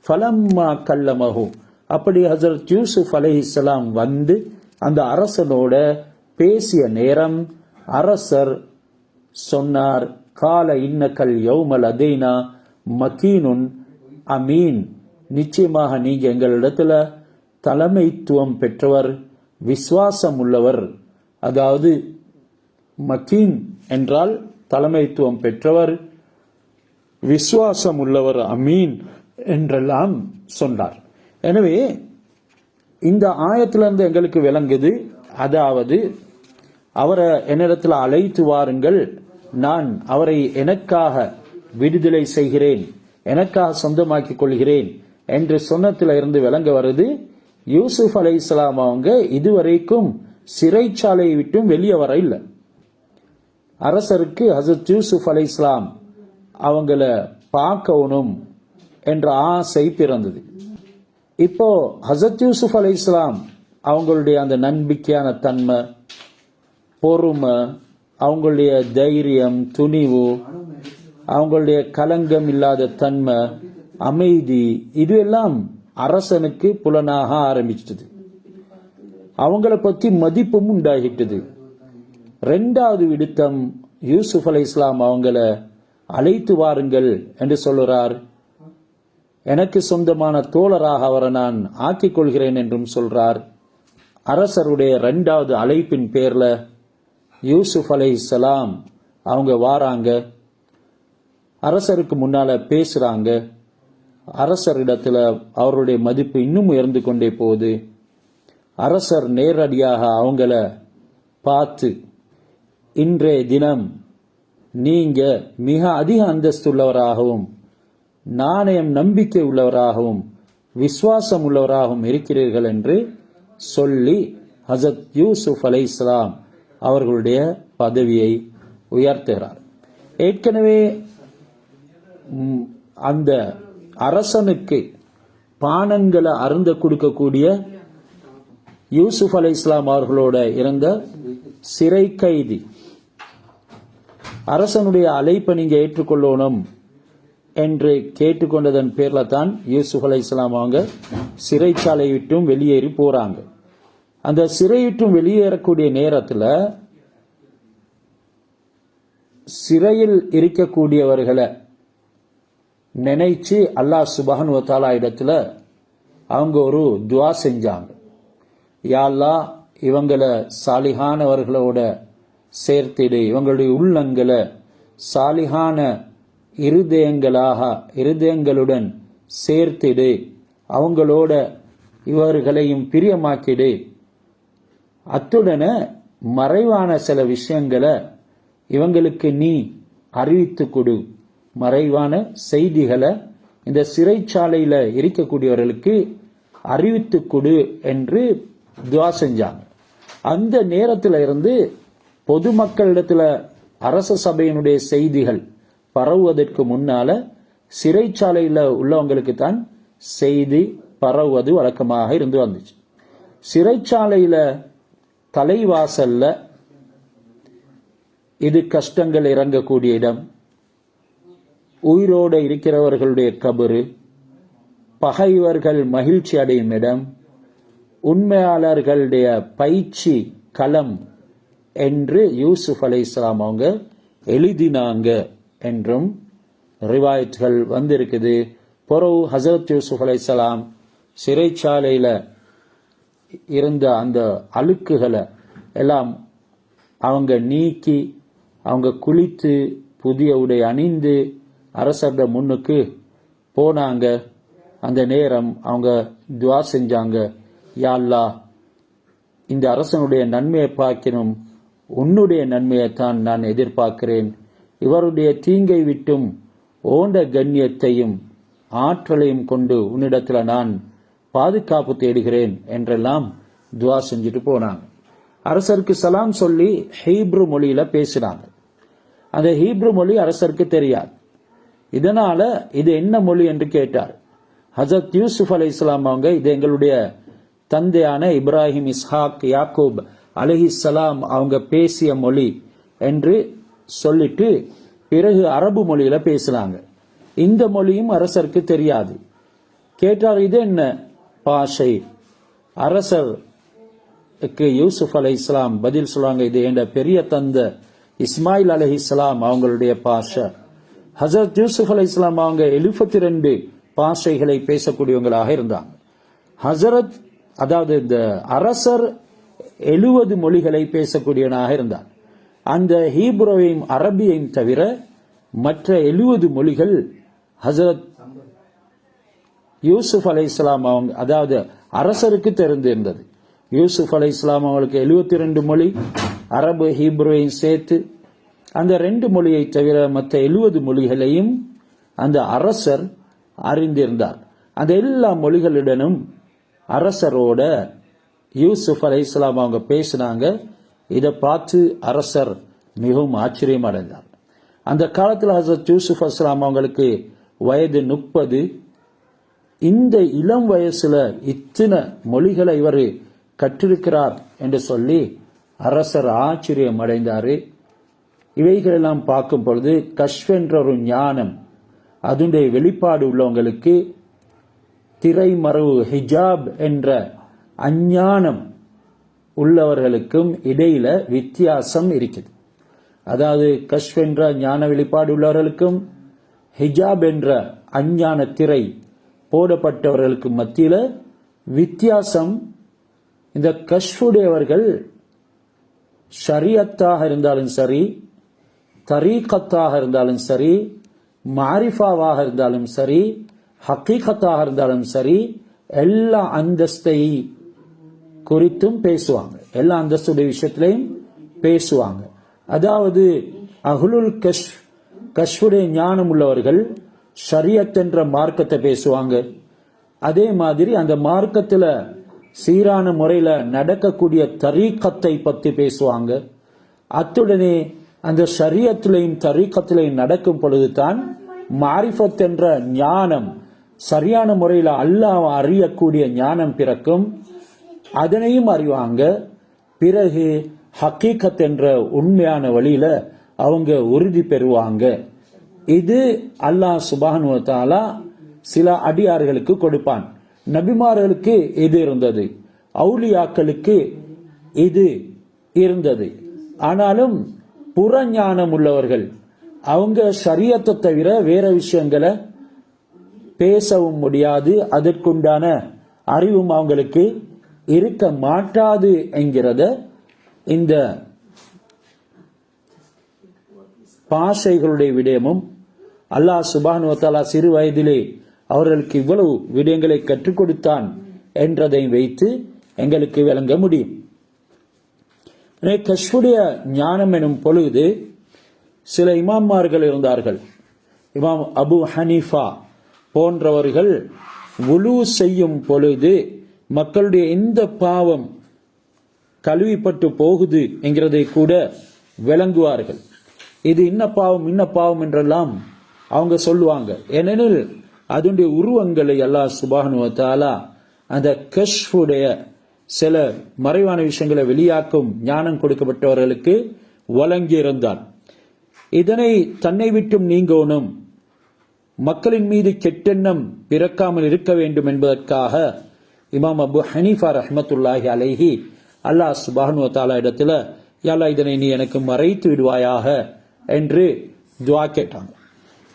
ஃபலம்மா கல்லமஹு, அப்படி ஹஜ்ரத் யூசுப் அலைஹிஸ்ஸலாம் வந்து அந்த அரசனோட பேசிய நேரம் அரசர் சொன்னார், கால இன்னக்கல் யௌமல் அதேனா மக்கீனுன் அமீன், நிச்சயமாக நீங்க எங்களிடத்துல தலைமைத்துவம் பெற்றவர், விசுவாசம் உள்ளவர். அதாவது மக்கீன் என்றால் தலைமைத்துவம் பெற்றவர், விசுவாசம் உள்ளவர், அமீன் என்றெல்லாம் சொன்னார். எனவே இந்த ஆயத்திலிருந்து எங்களுக்கு விளங்குது, அதாவது அவரை என்னிடத்தில் அழைத்து வாருங்கள், நான் அவரை எனக்காக விடுதலை செய்கிறேன், எனக்காக சொந்தமாக்கிக் கொள்கிறேன் என்று சொன்னத்தில் இருந்து விளங்க வருது. யூசுப் அலைஹிஸ்ஸலாம் அவங்க இதுவரைக்கும் சிறைச்சாலையை விட்டும் வெளியே வர இல்லை. அரசருக்கு ஹஜ்ரத் யூசுப் அலைஹிஸ்ஸலாம் அவங்கள பார்க்கணும் என்ற ஆசை பிறந்தது. இப்போ ஹஜ்ரத் யூசுப் அலைஹிஸ்ஸலாம் அவங்களுடைய அந்த நம்பிக்கையான தன்மை, பொறுமை, அவங்களுடைய தைரியம், துணிவு, அவங்களுடைய கலங்கம் இல்லாத தன்மை, அமைதி, இதுவெல்லாம் அரசனுக்கு புலனாக ஆரம்பிச்சது. அவங்கள பற்றி மதிப்பும் உண்டாகிட்டது. ரெண்டாவது விடுத்தம் யூசுப் அலைஹிஸ்ஸலாம் அவங்கள அழைத்து வாருங்கள் என்று சொல்லுறார். எனக்கு சொந்தமான தோழராக அவரை நான் ஆக்கிக் கொள்கிறேன் என்றும் சொல்றார். அரசருடைய ரெண்டாவது அழைப்பின் பேர்ல யூசுப் அலைஹிஸ்ஸலாம் அவங்க வாராங்க, அரசருக்கு முன்னால பேசுறாங்க. அரசரிடத்துல அவருடைய மதிப்பு இன்னும் உயர்ந்து கொண்டே போகுது. அரசர் நேரடியாக அவங்கள பார்த்து, இன்றைய தினம் நீங்க மிக அதிக அந்தஸ்துள்ளவராகவும் நாணயம் நம்பிக்கை உள்ளவராகவும் விசுவாசம் உள்ளவராகவும் இருக்கிறீர்கள் என்று சொல்லி ஹஜ்ரத் யூசுப் அலைஹிஸ்ஸலாம் அவர்களுடைய பதவியை உயர்த்துகிறார். ஏற்கனவே அந்த அரசனுக்கு பானங்களை அருந்த கொடுக்கக்கூடிய யூசுப் அலைஹிஸ்ஸலாம் அவர்களோட இருந்த சிறை கைதி, அரசனுடைய அழைப்பை நீங்க ஏற்றுக்கொள்ளணும் என்று கேட்டுக்கொண்டதன் பேர்ல தான் யூசுப் அலைஹிஸ்ஸலாம் அவங்க சிறைச்சாலை விட்டும் வெளியேறி போறாங்க. அந்த சிறை விட்டும் வெளியேறக்கூடிய நேரத்தில் சிறையில் இருக்கக்கூடியவர்களை நினைச்சு அல்லாஹ் சுப்ஹானஹு வ தஆலா இடத்துல அவங்க ஒரு துஆ செஞ்சாங்க. யா அல்லாஹ், இவங்களை சாலிஹானவர்களோட சேர்த்திடு, இவங்களுடைய உள்ளங்களை சாலிஹான இருதயங்களுடன் சேர்த்திடு, அவங்களோட இவர்களையும் பிரியமாக்கிடு. அத்துடன மறைவான சில விஷயங்களை இவங்களுக்கு நீ அறிவித்து கொடு, மறைவான செய்திகளை இந்த சிறைச்சாலையில இருக்கக்கூடியவர்களுக்கு அறிவித்து கொடு என்று துஆ செஞ்சாங்க. அந்த நேரத்தில் இருந்து பொதுமக்களிடத்துல அரச சபையினுடைய செய்திகள் பரவுவதற்கு முன்னால சிறைச்சாலையில் உள்ளவங்களுக்கு தான் செய்தி பரவுவது வழக்கமாக இருந்து வந்துச்சு. சிறைச்சாலையில தலைவாசல்ல இது கஷ்டங்கள் இறங்கக்கூடிய இடம், உயிரோடு இருக்கிறவர்களுடைய கபரு, பகைவர்கள் மகிழ்ச்சி அடையும் இடம், உண்மையாளர்களுடைய பயிற்சி களம் என்று யூசுப் அலைஹிஸ்ஸலாம் அவங்க எழுதினாங்க என்றும் ரிவாயத்கள் வந்திருக்குது. பிறகு ஹசரத் யூசுப் அலைஹிஸ்ஸலாம் சிறைச்சாலையில் இருந்த அந்த அழுக்குகளை எல்லாம் அவங்க நீக்கி அவங்க குளித்து புதிய உடை அணிந்து அரசர்ட முன்னுக்கு போனாங்க. அந்த நேரம் அவங்க துவா செஞ்சாங்க, யா அல்லாஹ், இந்த அரசனுடைய நன்மையை பார்க்கணும், உன்னுடைய நன்மையைத்தான் நான் எதிர்பார்க்கிறேன், இவருடைய தீங்கை விட்டும் ஓண்ட கண்ணியத்தையும் ஆற்றலையும் கொண்டு உன்னிடத்துல நான் பாதுகாப்பு தேடுகிறேன் என்றெல்லாம் துவா செஞ்சுட்டு போனாங்க. அரசருக்கு சலாம் சொல்லி ஹீப்ரு மொழியில பேசினாங்க. அந்த ஹீப்ரு மொழி அரசருக்கு தெரியாது. இதனால இது என்ன மொழி என்று கேட்டார். ஹஜரத் யூசுப் அலைஹிஸ்ஸலாம் அவங்க இது எங்களுடைய தந்தையான இப்ராஹிம், இஸ்ஹாக், யாக்கூப் அலைஹிஸ்ஸலாம் அவங்க பேசிய மொழி என்று சொல்லிட்டு பிறகு அரபு மொழியில பேசினாங்க. இந்த மொழியும் அரசருக்கு தெரியாது. கேட்டார், இது என்ன பாஷை? அரசருக்கு யூசுப் அலைஹிஸ்ஸலாம் பதில் சொல்லுவாங்க, இது என்ற பெரிய தந்தை இஸ்மாயில் அலைஹிஸ்ஸலாம் அவங்களுடைய பாஷை. ஹஜரத் யூசுப் அலைஹிஸ்ஸலாம் அவங்க 72 பாஷைகளை பேசக்கூடியவங்களாக இருந்தாங்க. ஹசரத் அதாவது இந்த அரசர் 70 மொழிகளை பேசக்கூடியவனாக இருந்தார். அந்த ஹீப்ரோவையும் அரபியையும் தவிர மற்ற 70 மொழிகள் ஹசரத் யூசுப் அலைஹிஸ்ஸலாம் அவங்க அதாவது அரசருக்கு தெரிந்திருந்தது. யூசுப் அலைஹிஸ்ஸலாம் அவங்களுக்கு 72 மொழி, அரபு ஹீப்ரோவையும் சேர்த்து அந்த 2 மொழியை தவிர மற்ற 70 மொழிகளையும் அந்த அரசர் அறிந்திருந்தார். அந்த எல்லா மொழிகளுடனும் அரசரோட யூசுப் அலைஹிஸ்ஸலாம் அவங்க பேசினாங்க. இதை பார்த்து அரசர் மிகவும் ஆச்சரியம் அடைந்தார். அந்த காலத்தில் ஹசரத் யூசுப் அலைஹிஸ்ஸலாம் அவங்களுக்கு வயது 30. இந்த இளம் வயசுல இத்தனை மொழிகளை இவர் கற்றிருக்கிறார் என்று சொல்லி அரசர் ஆச்சரியம் அடைந்தாரு. இவைகளெல்லாம் பார்க்கும் பொழுது கஷ்ஃப் என்ற ஒரு ஞானம், அதனுடைய வெளிப்பாடு உள்ளவங்களுக்கு திரைமறைவு ஹிஜாப் என்ற அஞ்ஞானம் உள்ளவர்களுக்கும் இடையில வித்தியாசம் இருக்குது. அதாவது கஷ்ஃப் என்ற ஞான வெளிப்பாடு உள்ளவர்களுக்கும் ஹிஜாப் என்ற அஞ்ஞான திரை போடப்பட்டவர்களுக்கு மத்தியில வித்தியாசம். இந்த கஷ்ஃபுடையவர்கள் ஷரியத்தாக இருந்தாலும் சரி, தரீகத்தாக இருந்தாலும் சரி, மாரிஃபாவாக இருந்தாலும் சரி, ஹக்கீகத்தாக இருந்தாலும் சரி, எல்லா அந்தஸ்தை குறித்தும் பேசுவாங்க. எல்லா அந்தஸ்துடைய விஷயத்திலையும் பேசுவாங்க. அதாவது அஹ்லுல் கஷ்ஃபுடைய ஞானம் உள்ளவர்கள் ஷரியத் என்ற மார்க்கத்தை பேசுவாங்க. அதே மாதிரி அந்த மார்க்கத்துல சீரான முறையில நடக்கக்கூடிய தரீகத்தை பத்தி பேசுவாங்க. அத்துடனே அந்த ஷரியத்திலையும் தரீகத்திலையும் நடக்கும் பொழுதுதான் மாரிஃபத் என்ற ஞானம், சரியான முறையில் அல்லாஹ் அறியக்கூடிய ஞானம் பிறக்கும். அதனையும் அறிவாங்க. பிறகு ஹக்கீகத் என்ற உண்மையான வழியில அவங்க உறுதி பெறுவாங்க. இது அல்லாஹ் சுப்ஹானஹு வ தஆலா சில அடியார்களுக்கு கொடுப்பான். நபிமார்களுக்கு இது இருந்தது, அவுலியாக்களுக்கு இது இருந்தது. ஆனாலும் புறஞானம் உள்ளவர்கள் அவங்க ஷரியத்தை தவிர வேற விஷயங்களை பேசவும் முடியாது, அதற்குண்டான அறிவும் அவங்களுக்கு இருக்க மாட்டாது என்கிறத இந்த பாஷைகளுடைய விடயமும் அல்லாஹ் சுப்ஹானஹு வ தஆலா சிறு வயதிலே அவர்களுக்கு இவ்வளவு விடயங்களை கற்றுக் கொடுத்தான் என்றதை வைத்து எங்களுக்கு விளங்க முடியும். கஷ்ஃபுடைய ஞானம் எனும் பொழுது சில இமாம்மார்கள் இருந்தார்கள். இமாம் அபு ஹனீஃபா போன்றவர்கள் வுலு செய்யும் பொழுது மக்களுடைய எந்த பாவம் கழுவிப்பட்டு போகுது என்கிறதை கூட விளங்குவார்கள். இது இன்ன பாவம் என்றெல்லாம் அவங்க சொல்லுவாங்க. ஏனெனில் அதனுடைய உருவங்களை அல்லாஹ் சுப்ஹானஹு வ தஆலா அந்த கஷ்ஃபுடைய சில மறைவான விஷயங்களை வெளியாக்கும் ஞானம் கொடுக்கப்பட்டவர்களுக்கு வழங்கியிருந்தான். இதனை தன்னை விட்டும் நீங்கோனும், மக்களின் மீது கெட்டெண்ணம் பிறக்காமல் இருக்க வேண்டும் என்பதற்காக இமாம் அபு ஹனீஃபா ரஹ்மத்துல்லாஹி அலைஹி அல்லாஹ் சுப்ஹானஹு வ தஆலா இடத்துல, யா அல்லாஹ் இதனை நீ எனக்கு மறைத்து விடுவாயாக என்று துஆ கேட்டாங்க.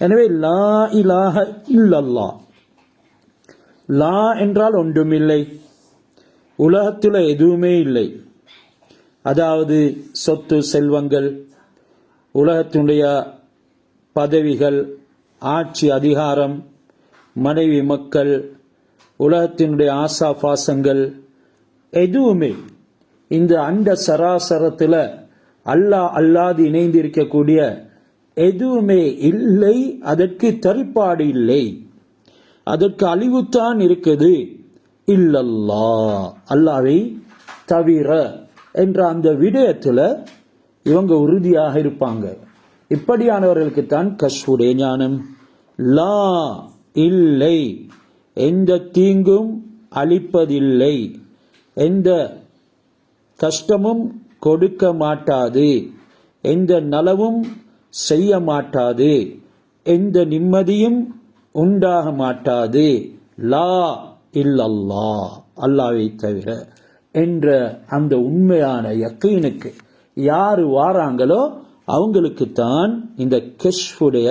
எனவே லா இலாஹ இல்லல்லாஹ், லா என்றால் ஒன்றுமில்லை, உலகத்தில் எதுவுமே இல்லை. அதாவது சொத்து செல்வங்கள், உலகத்தினுடைய பதவிகள், ஆட்சி அதிகாரம், மனைவி மக்கள், உலகத்தினுடைய ஆசா பாசங்கள், எதுவுமே இந்த அண்ட சராசரத்தில் அல்லாஹ் அல்லாது இணைந்திருக்கக்கூடிய எதுவுமே இல்லை. அதற்கு தரிப்பாடு இல்லை, அதற்கு அழிவுத்தான் இருக்குது. இல்லல்லாஹ், அல்லாஹ்வை தவிர என்ற அந்த விடயத்தில் இவங்க உறுதியாக இருப்பாங்க. இப்படியானவர்களுக்கு தான் கஷ்ஃபுடைய ஞானம். லா இல்லை, எந்த தீங்கும் அளிப்பதில்லை, எந்த கஷ்டமும் கொடுக்க மாட்டாது, எந்த நலவும் செய்ய மாட்டாது, எந்த நிம்மதியும் உண்டாக மாட்டாது. லா இல்லல்லாஹ், அல்லாஹ்வை தவிர என்ற அந்த உண்மையான யக்கீனுக்கு யாரு வாராங்களோ அவங்களுக்கு தான் இந்த கஷ்ஃபுடைய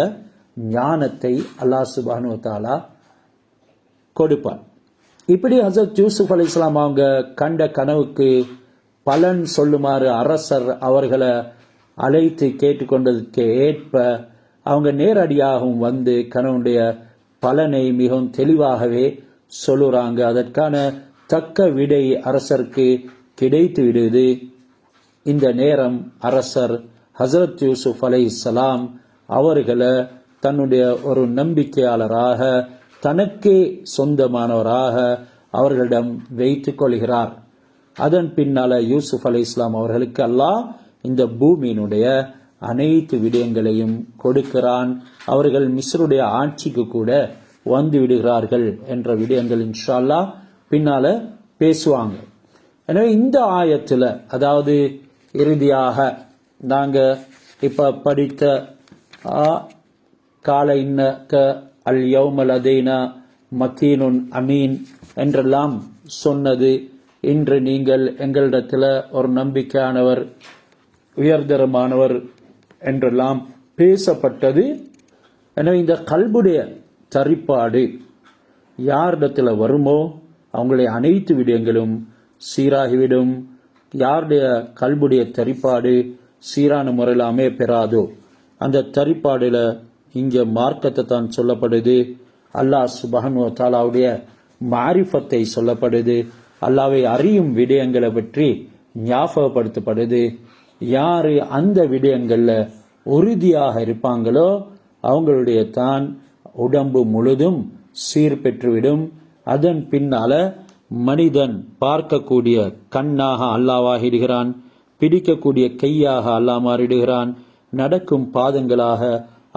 ஞானத்தை அல்லாஹ் சுப்ஹானஹு வ தஆலா கொடுப்பான். இப்படி ஹஸரத் யூசுப் அலைஹிஸ்ஸலாம் அவங்க கண்ட கனவுக்கு பலன் சொல்லுமாறு அரசர் அவர்களை அழைத்து கேட்டுக்கொண்டதற்கு ஏற்ப அவங்க நேரடியாகவும் வந்து கனவுடைய பலனை மிகவும் தெளிவாகவே சொல்லுறாங்க. அதற்கான தக்க விடை அரசருக்கு கிடைத்து விடுது. இந்த நேரம் அரசர் ஹஸரத் யூசுப் அலைஹிஸ்ஸலாம் அவர்களை தன்னுடைய ஒரு நம்பிக்கையாளராக, தனக்கே சொந்தமானவராக அவர்களிடம் வைத்துக் கொள்கிறார். அதன் பின்னால யூசுப் அலைஹிஸ்ஸலாம் அவர்களுக்கு அல்லாஹ் இந்த பூமியினுடைய அனைத்து விடயங்களையும் கொடுக்கிறான். அவர்கள் மிஸ்ருடைய ஆட்சிக்கு கூட வந்து விடுகிறார்கள் என்ற விடயங்கள் இன்ஷா அல்லாஹ் பின்னால பேசுவாங்க. எனவே இந்த ஆயத்துல, அதாவது இறுதியாக நாங்க இப்ப படித்த கால இன்னக அல் யௌம லதைனா மக்கீனுன் அமீன் என்றெல்லாம் சொன்னது, இன்று நீங்கள் எங்களிடத்துல ஒரு நம்பிக்கையானவர், உயர்தரமானவர் என்றெல்லாம் பேசப்பட்டது. எனவே இந்த கல்புடைய தரிப்பாடு யாரிடத்தில் வருமோ அவங்களுடைய அனைத்து விடயங்களும் சீராகிவிடும். யாருடைய கல்புடைய தரிப்பாடு சீரான முறையில் அமைய பெறாதோ அந்த தரிப்பாடுல இங்க மார்க்கத்தை தான் சொல்லப்படுது. அல்லாஹ் சுப்ஹானஹு வ தஆலாவுடைய மாரிஃபத்தை சொல்லப்படுது. அல்லாஹ்வை அறியும் விடயங்களை பற்றி ஞாபகப்படுத்தப்படுது. யாரு அந்த விடயங்கள்ல உறுதியாக இருப்பாங்களோ அவங்களுடைய தான் உடம்பு முழுதும் சீர் பெற்றுவிடும். அதன் பின்னால மனிதன் பார்க்கக்கூடிய கண்ணாக அல்லாஹ் ஆகிடுகிறான், பிடிக்கக்கூடிய கையாக அல்லாஹ் மாறிடுகிறான், நடக்கும் பாதங்களாக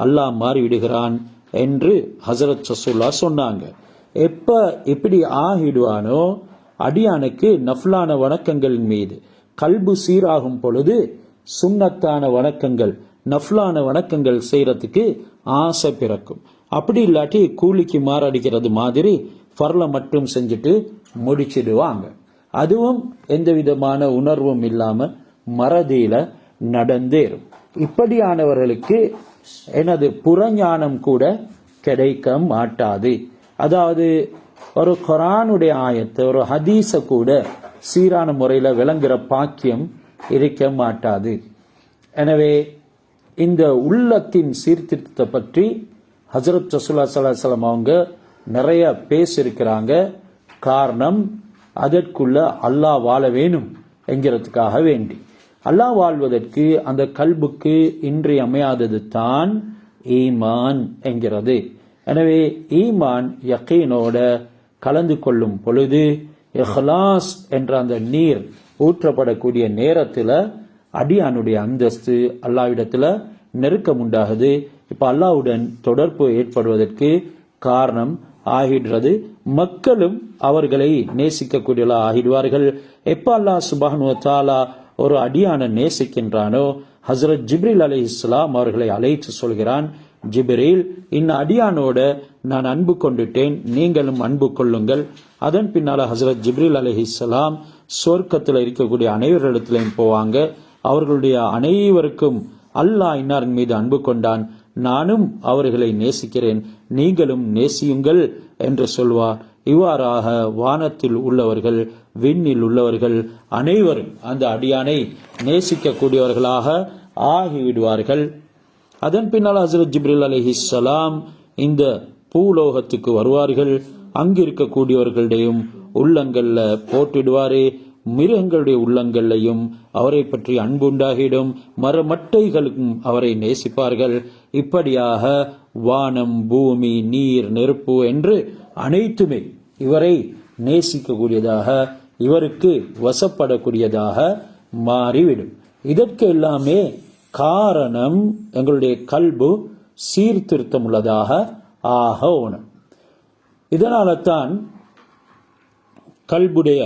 அல்லாஹ் மாறிவிடுகிறான் என்று ஹஸரத் ரசூலுல்லாஹ் சொன்னாங்க. எப்ப இப்படி ஆகிடுவானோ அடியானுக்கு நஃப்லான வணக்கங்களின் மீது கல்பு சீராகும் பொழுது சுன்னத்தான வணக்கங்கள், நஃப்லான வணக்கங்கள் செய்யறதுக்கு ஆசை பிறக்கும். அப்படி இல்லாட்டி கூலிக்கு மாரடிக்கிறது மாதிரி ஃபர்ல மட்டும் செஞ்சுட்டு முடிச்சிடுவாங்க. அதுவும் எந்த விதமான உணர்வும் இல்லாம மறதியில நடந்தேறும். இப்படியானவர்களுக்கு எனது புறஞானம் கூட கிடைக்க மாட்டாது. அதாவது ஒரு குர்ஆனுடைய ஆயத்தை, ஒரு ஹதீஸ கூட சீரான முறையில விளங்குற பாக்கியம் இருக்க மாட்டாது. எனவே இந்த உள்ளத்தின் சீர்திருத்தத்தை பற்றி ஹஜ்ரத் ரசூலுல்லாஹி ஸல்லல்லாஹு அலைஹி வஸல்லம் அவங்க நிறைய பேசியிருக்கிறாங்க. காரணம், அதற்குள்ள அல்லாஹ் வாழ வேணும் என்கிறதுக்காக வேண்டி. அல்லாஹ் வாழ்வதற்கு அந்த கல்புக்கு இன்றியமையாதது தான் ஈமான் என்கிறது. எனவே ஈமான் யகீனோட கலந்து கொள்ளும் பொழுது இஹ்லாஸ் என்ற அந்த நீர் ஊற்றப்படக்கூடிய நேரத்தில் அடியானுடைய அந்தஸ்து அல்லாஹ்விடத்தில் நெருக்கம் உண்டாகுது. இப்ப அல்லாஹ்வுடன் தொடர்பு ஏற்படுவதற்கு காரணம் ஆகிடுறது. மக்களும் அவர்களை நேசிக்கக்கூடியவர்களாக ஆகிடுவார்கள். எப்ப அல்லாஹ் சுப்ஹானஹு வ தஆலா ஒரு அடியான நேசிக்கின்றானோ ஹசரத் ஜிப்ரீல் அலைஹிஸ்ஸலாம் அவர்களை அழைத்து சொல்கிறான், ஜிப்ரீல், இந்த அடியானோட நான் அன்பு கொண்டுட்டேன், நீங்களும் அன்பு கொள்ளுங்கள். அதன் பின்னால ஹசரத் ஜிப்ரீல் அலைஹிஸ்ஸலாம் சொர்க்கத்தில் இருக்கக்கூடிய அனைவரிடத்திலையும் போவாங்க. அவர்களுடைய அனைவருக்கும் அல்லாஹ் இன்னாரின் மீது அன்பு கொண்டான், நானும் அவர்களை நேசிக்கிறேன், நீங்களும் நேசியுங்கள் என்று சொல்வார். இவ்வாறாக வானத்தில் உள்ளவர்கள், விண்ணில் உள்ளவர்கள் அனைவரும் அந்த அடியானை நேசிக்கக்கூடியவர்களாக ஆகிவிடுவார்கள். அதன் பின்னால் ஹசரத் ஜிப்ரீல் அலைஹிஸ்ஸலாம் இந்த பூலோகத்துக்கு வருவார்கள். அங்கு இருக்கக்கூடியவர்களுடையும் உள்ளங்கள்ல போட்டிடுவாரே, மிருகங்களுடைய உள்ளங்கள்லையும் அவரை பற்றி அன்புண்டாகிடும், மரமட்டைகளுக்கும் அவரை நேசிப்பார்கள். இப்படியாக வானம், பூமி, நீர், நெருப்பு என்று அனைத்துமே இவரை நேசிக்கக்கூடியதாக, இவருக்கு வசப்படக்கூடியதாக மாறிவிடும். இதற்கு எல்லாமே காரணம் எங்களுடைய கல்பு சீர்திருத்தம் உள்ளதாக ஆக ஓணும். இதனால தான் கல்புடைய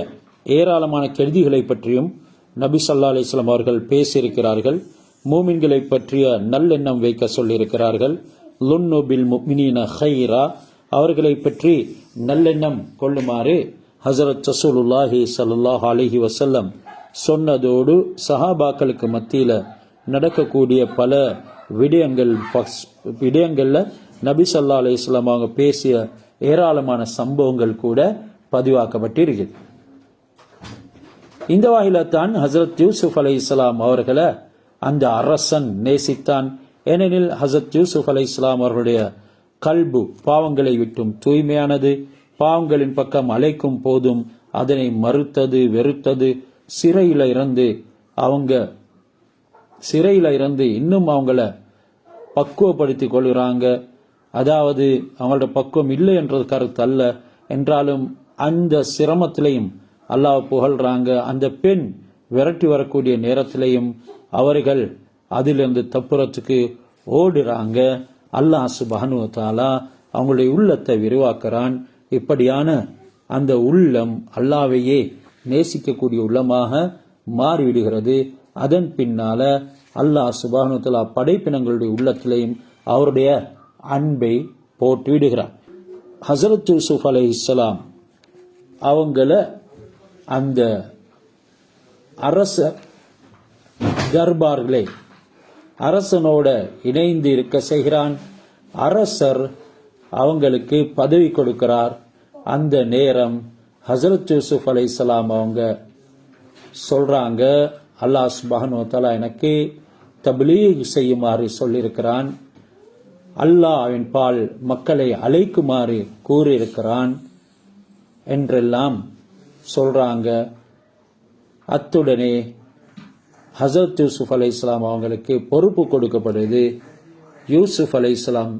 ஏராளமான கெடுதிகளை பற்றியும் நபி ஸல்லல்லாஹு அலைஹி வஸல்லம் அவர்கள் பேசியிருக்கிறார்கள். மூமின்களை பற்றிய நல்லெண்ணம் வைக்க சொல்லியிருக்கிறார்கள். லுன்னு பில் முஃமினீன கைரா, அவர்களை பற்றி நல்லெண்ணம் கொள்ளுமாறு ஹஸரத் ரசூலுல்லாஹி ஸல்லல்லாஹு அலைஹி வஸல்லம் சொன்னதோடு சஹாபாக்களுக்கு மத்தியில் நடக்கக்கூடிய பல விடயங்கள்ல நபி ஸல்லல்லாஹு அலைஹி வஸல்லம் அவங்க பேசிய ஏராளமான சம்பவங்கள் கூட பதிவாக்கப்பட்டிருக்கிறது. இந்த வகையில தான் ஹசரத் யூசுப் அலைஹிஸ்ஸலாம் அவர்களை அந்த அரசன் நேசித்தான். ஏனெனில் ஹசரத் யூசுப் அலைஹிஸ்ஸலாம் அவர்களுடைய கல்பு பாவங்களை விட்டும் தூய்மையானது. பாவங்களின் பக்கம் அழைக்கும் போதும் அதனை மறுத்தது, வெறுத்தது. சிறையில இருந்து இன்னும் அவங்கள பக்குவப்படுத்தி கொள்கிறாங்க. அதாவது அவங்களோட பக்குவம் இல்லை என்றது கருத்து அல்ல, என்றாலும் அந்த சிரமத்திலையும் அல்லாஹ் புகழ்றாங்க. அந்த பெண் விரட்டி வரக்கூடிய நேரத்திலையும் அவர்கள் அதிலிருந்து தப்புறத்துக்கு ஓடுறாங்க. அல்லாஹ் சுப்ஹானஹு வ தஆலா அவங்களுடைய உள்ளத்தை விரிவாக்குறான். இப்படியான அந்த உள்ளம் அல்லாஹ்வையே நேசிக்கக்கூடிய உள்ளமாக மாறிவிடுகிறது. அதன் பின்னால அல்லாஹ் சுப்ஹானஹு வ தஆலா படைப்பினங்களுடைய உள்ளத்திலையும் அவருடைய அன்பை போட்டு விடுகிறார். ஹஸரத் யூசுப் அலைஹிஸ்ஸலாம் அவங்கள அந்த அரச தர்பார்களை அரசனோட இணைந்து இருக்க செய்கிறான். அரசர் அவங்களுக்கு பதவி கொடுக்கிறார். அந்த நேரம் ஹஸரத் யூசுப் அலைஹிஸ்ஸலாம் அவங்க சொல்றாங்க, அல்லாஹ் சுப்ஹானஹு வ தஆலா எனக்கு தப்லீக் செய்யுமாறு சொல்லியிருக்கிறான், அல்லாஹ்வின் பால் மக்களை அழைக்குமாறு கூறியிருக்கிறான் என்றெல்லாம் சொல்றாங்க. அத்துடனே ஹஸரத் யூசுப் அலைஹிஸ்ஸலாம் அவங்களுக்கு பொறுப்பு கொடுக்கப்படுது. யூசுப் அலைஹிஸ்ஸலாம்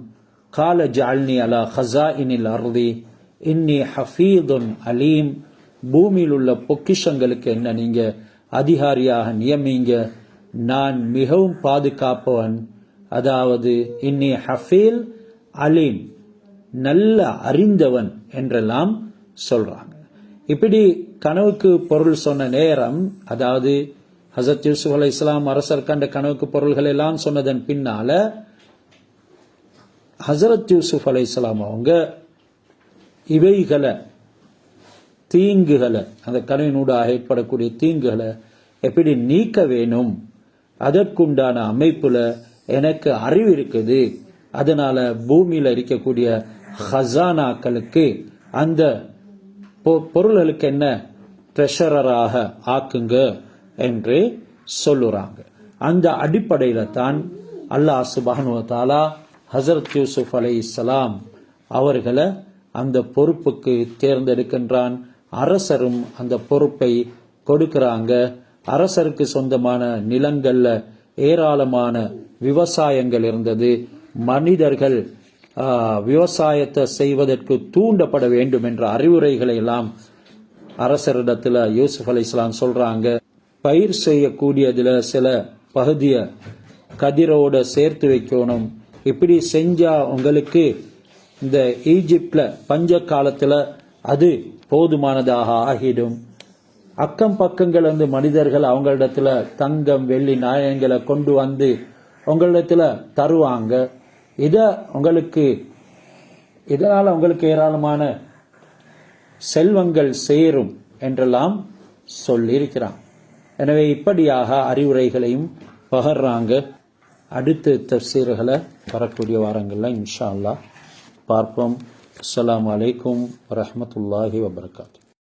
கால ஜஅல்னி அலா ஹஸாயினில் அர்தி இன்னி ஹஃபீதுன் அலீம், பூமியில் உள்ள பொக்கிஷங்களுக்கு என்ன நீங்க அதிகாரியாக நியமிங்க, நான் மிகவும் பாதுகாப்பவன். அதாவது இன்னி ஹஃபீல் அலீம், நல்ல அறிந்தவன் என்றெல்லாம் சொல்றாங்க. இப்படி கனவுக்கு பொருள் சொன்ன நேரம், அதாவது ஹஸரத் யூசுப் அலைஹிஸ்ஸலாம் அரசர் கண்ட கனவுக்கு பொருள்கள் எல்லாம் சொன்னதன் பின்னால ஹஸரத் யூசுப் அலைஹிஸ்ஸலாம் அவங்க இவைகளை தீங்குகளை, அந்த கனவினூடாக ஏற்படக்கூடிய தீங்குகளை எப்படி நீக்க வேணும், அதற்குண்டான அமைப்புல எனக்கு அறிவு இருக்குது. அதனால பூமியில இருக்கக்கூடிய ஹசானாக்களுக்கு அந்த பொருள்களுக்கு என்ன ட்ரெஷரராக ஆக்குங்க என்று சொல்லுறாங்க. அந்த அடிப்படையில தான் அல்லாஹ் சுப்ஹானஹு வ தஆலா ஹஸரத் யூசுப் அலைஹிஸ்ஸலாம் அவர்களை அந்த பொறுப்புக்கு தேர்ந்தெடுக்கின்றான். அரசரும் அந்த பொறுப்பை கொடுக்கிறாங்க. அரசருக்கு சொந்தமான நிலங்கள்ல ஏராளமான விவசாயங்கள் இருந்தது. மனிதர்கள் விவசாயத்தை செய்வதற்கு தூண்டப்பட வேண்டும் என்ற அறிவுரைகளை எல்லாம் அரசரிடத்துல யூசுப் அலைஹிஸ்ஸலாம் சொல்றாங்க. பயிர் செய்யக்கூடியதுல சில பகுதிய கதிரோட சேர்த்து வைக்கணும். இப்படி செஞ்சா உங்களுக்கு இந்த ஈஜிப்ட்ல பஞ்ச காலத்துல அது போதுமானதாக ஆகிடும். அக்கம் பக்கங்கள் வந்து மனிதர்கள் அவங்களிடத்துல தங்கம் வெள்ளி நாணயங்களை கொண்டு வந்து உங்களிடத்துல தருவாங்க. இதனால உங்களுக்கு ஏராளமான செல்வங்கள் சேரும் என்றெல்லாம் சொல்லியிருக்கிறான். எனவே இப்படியாக அறிவுரைகளையும் பகர்றாங்க. அடுத்து தஃசீர்களை வரக்கூடிய வாரங்கள்ல இன்ஷா அல்லாஹ் பார்ப்போம். அஸ்ஸலாமு அலைக்கும் வரஹ்மத்துல்லாஹி வபரகாத்துஹு.